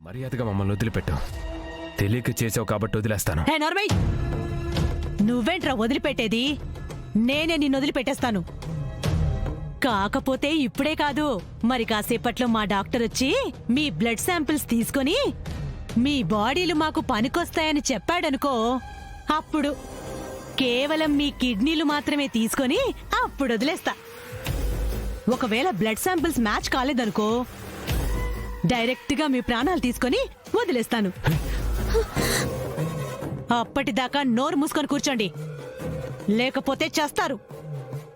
మర్యాదగా మమ్మల్ని వదిలిపెట్టు. తెలియక చేసావు కాబట్టి వదిలేస్తాను. హే నార్మల్, నువ్వేంట్రా వదిలిపెట్టేది? నేనే నిన్ను వదిలిపెట్టేస్తాను. కాకపోతే ఇప్పుడే కాదు, మరి కాసేపట్లో మా డాక్టర్ వచ్చి మీ బ్లడ్ శాంపిల్స్ తీసుకొని మీ బాడీలు మాకు పనికొస్తాయని చెప్పాడనుకో, అప్పుడు కేవలం మీ కిడ్నీలు మాత్రమే తీసుకొని అప్పుడు వదిలేస్తా. ఒకవేళ బ్లడ్ శాంపిల్స్ మ్యాచ్ కాలేదనుకో, డైరెక్ట్ గా మీ ప్రాణాలు తీసుకొని వదిలేస్తాను. అప్పటిదాకా నోరు మూసుకొని కూర్చోండి, లేకపోతే చేస్తారు.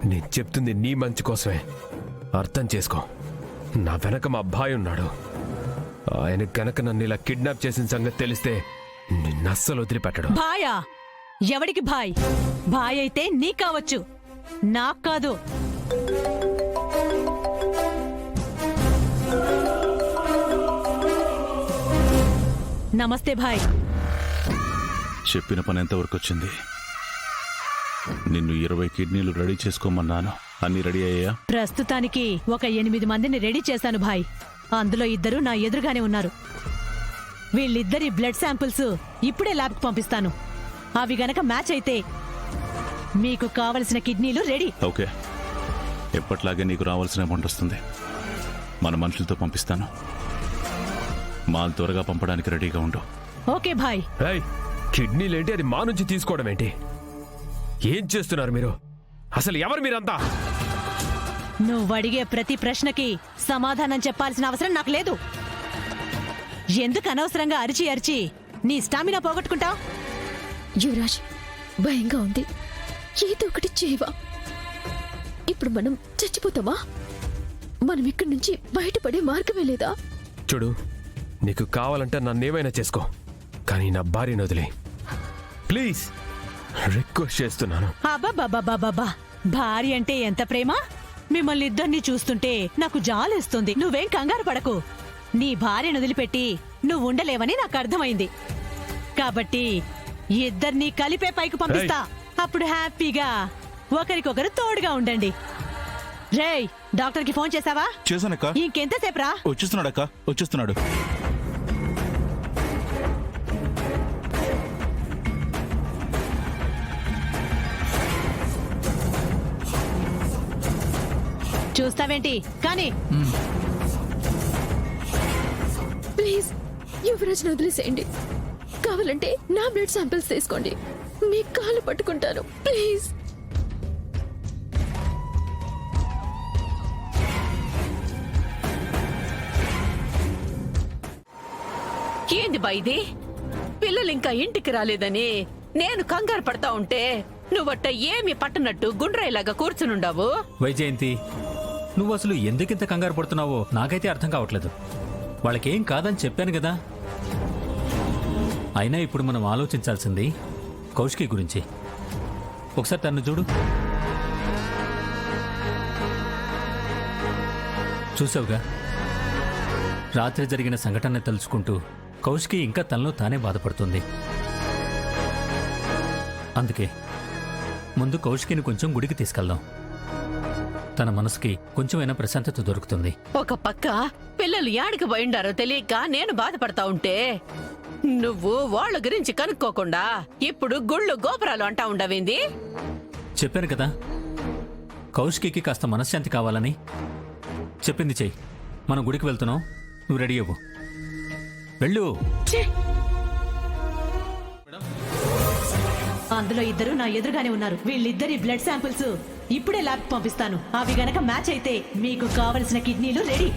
నేను చెప్తుంది నీ మంచి కోసమే, అర్థం చేసుకో. నా వెనక మా అబ్బాయి ఉన్నాడు. ఆయన గనక నన్ను ఇలా కిడ్నాప్ చేసిన సంగతి తెలిస్తే నిన్ను అస్సలు వదిలిపెట్టడు. భాయా? ఎవడికి భాయ్? భాయ్ అయితే నీ కావచ్చు, నాకు కాదు. నమస్తే భాయ్. చెప్పిన పని ఎంతవరకు వచ్చింది? నిన్ను 20 కిడ్నీలు రెడీ చేసుకోమన్నాను, అన్ని రెడీ అయ్యా? ప్రస్తుతానికి ఒక 8 మందిని రెడీ చేశాను భాయ్. అందులో 2 నా ఎదురుగానే ఉన్నారు. వీళ్ళిద్దరి బ్లడ్ శాంపిల్స్ ఇప్పుడే ల్యాబ్కి పంపిస్తాను. అవి గనక మ్యాచ్ అయితే మీకు కావలసిన కిడ్నీలు రెడీ. ఓకే, ఎప్పట్లాగే నీకు రావాల్సిన అమౌంట్ వస్తుంది. మన మనుషులతో పంపిస్తాను. మాల్ త్వరగా పంపడానికి రెడీగా ఉండు. ఓకే భాయ్. కిడ్నీలేంటి, అది మా నుంచి తీసుకోవడం ఏంటి? ఏం చేస్తున్నారు మీరు? అసలు ఎవరు మీరంతా? నువ్వడిగే ప్రతి ప్రశ్నకి సమాధానం చెప్పాల్సిన అవసరం నాకు లేదు. ఎందుకు అనవసరంగా అరిచి అరిచి నీ స్టామినా పోగొట్టుకుంటావు? యువరాజ్, భయంగా ఉంది. ఏదో ఒకటి చేయవా? ఇప్పుడు మనం చచ్చిపోతామా? మనం ఇక్కడి నుంచి బయటపడే మార్గమే లేదా? చూడు, నీకు కావాలంటే నన్నేమైనా చేసుకో, కానీ నా భార్యను వదిలే. ప్లీజ్, రిక్వెస్ట్ చేస్తున్నాను. అబ్బాబాబాబాబా, భార్య అంటే ఎంత ప్రేమ! మిమ్మల్ని ఇద్దరిని చూస్తుంటే నాకు జాలేస్తుంది. నువ్వేం కంగారు పడకు. నీ భార్యను వదిలిపెట్టి నువ్వు ఉండలేవని నాకు అర్థమైంది. కాబట్టి ఇద్దరిని కలిపే పైకి పంపిస్తా. అప్పుడు హ్యాపీగా ఒకరికొకరు తోడుగా ఉండండి. రేయ్, డాక్టర్ కి ఫోన్ చేసావా? చేశానక్క. ఇంకెంతసేపు రా? వచ్చేస్తున్నాడక్క, వచ్చేస్తున్నాడు. చూస్తావేంటి కానీ? ప్లీజ్ యువరాజ్ వదిలేసేయండి. కావాలంటే నా బ్లడ్ శాంపిల్స్ తీసుకోండి. మీ కాళ్ళు పట్టుకుంటాను ప్లీజ్. ఏంది బైది? పిల్లలు ఇంకా ఇంటికి రాలేదని నేను కంగారు పడతా ఉంటే నువ్వట్ట ఏమి పట్టనట్టు గుండ్రాయిలాగా కూర్చునుండావు. వైజయంతి, నువ్వు అసలు ఎందుకింత కంగారు పడుతున్నావో నాకైతే అర్థం కావట్లేదు. వాళ్ళకేం కాదని చెప్పాను కదా. అయినా ఇప్పుడు మనం ఆలోచించాల్సింది కౌశికి గురించి. ఒకసారి తన్ను చూడు. చూసావుగా, రాత్రి జరిగిన సంఘటన తలుచుకుంటూ కౌశికి ఇంకా తనలో తానే బాధపడుతుంది. అందుకే ముందు కౌశికిని కొంచెం గుడికి తీసుకెళ్దాం. తన మనసుకి కొంచెమైనా ప్రశాంతత దొరుకుతుంది. ఒక పక్క పిల్లలు యాడికి పోయిండారో తెలియక నేను బాధపడతా ఉంటే నువ్వు వాళ్ళ గురించి కనుక్కోకుండా ఇప్పుడు గుళ్ళు గోపురాలు అంటా ఉండవేంది? చెప్పాను కదా, కౌశికి కాస్త మనశ్శాంతి కావాలని. చెప్పింది చెయ్యి. మనం గుడికి వెళ్తున్నాం, నువ్వు రెడీ అవ్వు. వెళ్ళు. అందులో 2 నా ఎదురుగానే ఉన్నారు. వీళ్ళిద్దరి బ్లడ్ శాంపిల్స్ ఇప్పుడే ల్యాబ్ పంపిస్తాను. అవి గనక మ్యాచ్ అయితే మీకు కావలసిన కిడ్నీలు రెడీ.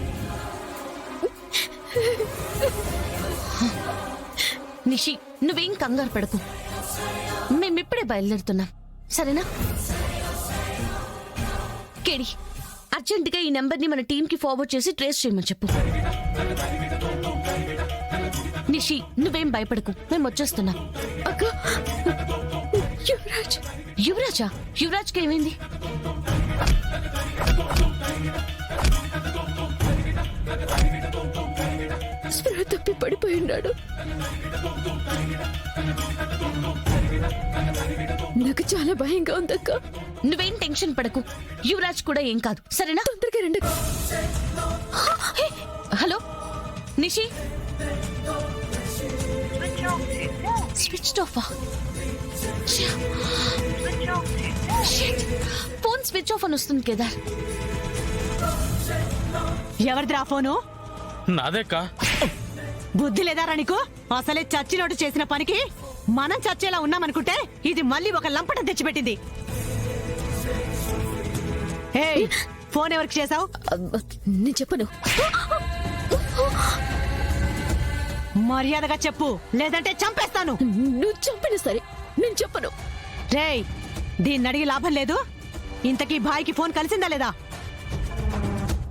నిషి, నువ్వేం కంగారు పడకు. మేమిప్పుడే బయలుదేరుతున్నాం, సరేనా? కేడి, అర్జెంటుగా ఈ నెంబర్ని మన టీంకి ఫార్వర్డ్ చేసి ట్రేస్ చేయమని చెప్పు. నిషి, నువ్వేం భయపడకు, మేము వచ్చేస్తున్నాం. అక్క, యువరాజ్. యువరాజా? యువరాజ్కి ఏమైంది? స్పృహ తప్పి పడిపోయినాడు. నాకు చాలా భయంగా ఉందక్క. నువ్వేం టెన్షన్ పడకు, యువరాజ్ కూడా ఏం కాదు, సరేనా? తొందరగా రండి. Hello Nishi, switch off phone switch off అని వస్తుంది కేదార్. ఎవరిదిరా ఫోను? నాదేకా. బుద్ధి లేదారా నీకు? అసలే చచ్చినోటు చేసిన పనికి మనం చచ్చేలా ఉన్నామనుకుంటే ఇది మళ్ళీ ఒక లంపటం తెచ్చిపెట్టింది. ఏయ్, ఫోన్ ఎవరికి చేసావు? నేను చెప్పను. మర్యాదగా చెప్పు, లేదంటే చంపేస్తాను. నువ్వు చంపినా సరే నేను చెప్పను. రేయ్, దీన్ని అడిగి లాభం లేదు. ఇంతకీ భాయ్కి ఫోన్ కలిసిందా లేదా?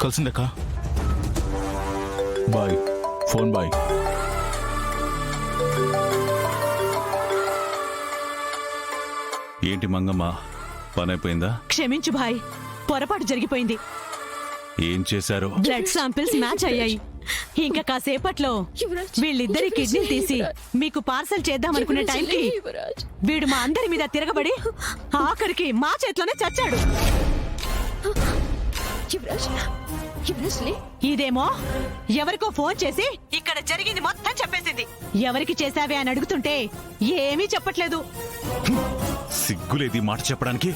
కలిసిందక్క. బాయ్. Phone bye. ఏంటి మంగమ్మ, పని అయిపోయిందా? క్షమించు భాయ్, పొరపాటు జరిగిపోయింది. ఏం చేశారు? బ్లడ్ శాంపిల్స్ మ్యాచ్ అయ్యాయి. ఇంకా కాసేపట్లో వీళ్ళిద్దరి కిడ్నీలు తీసి మీకు పార్సల్ చేద్దామనుకునే టైంకి వీడు మా అందరి మీద తిరగబడి ఆఖరికి మా చేతిలోనే చచ్చాడు. ఇదేమో ఎవరికో ఫోన్ చేసి ఇక్కడ జరిగింది మొత్తం చెప్పేసింది. ఎవరికి చేశావే అని అడుగుతుంటే ఏమీ చెప్పట్లేదు. సిగ్గులేది మాట చెప్పడానికి?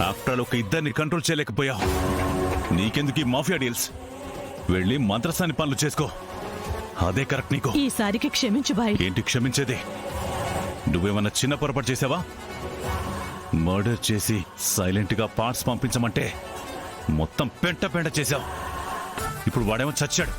ఆఫ్టర్ ఒక ఇద్దరిని కంట్రోల్ చేయలేకపోయావు. నీకెందుకు ఈ మాఫియా డీల్స్? వెళ్ళి మంత్రసాని పనులు చేసుకో, అదే కరెక్ట్ నీకు. ఈసారికి క్షమించు బాయ్. ఏంటి క్షమించేది? నువ్వేమన్నా చిన్న పొరపాటు చేసావా? మర్డర్ చేసి సైలెంట్ గా పార్ట్స్ పంపించమంటే మొత్తం పెంట పెంట చేశావు. ఇప్పుడు వాడేమో చచ్చాడు.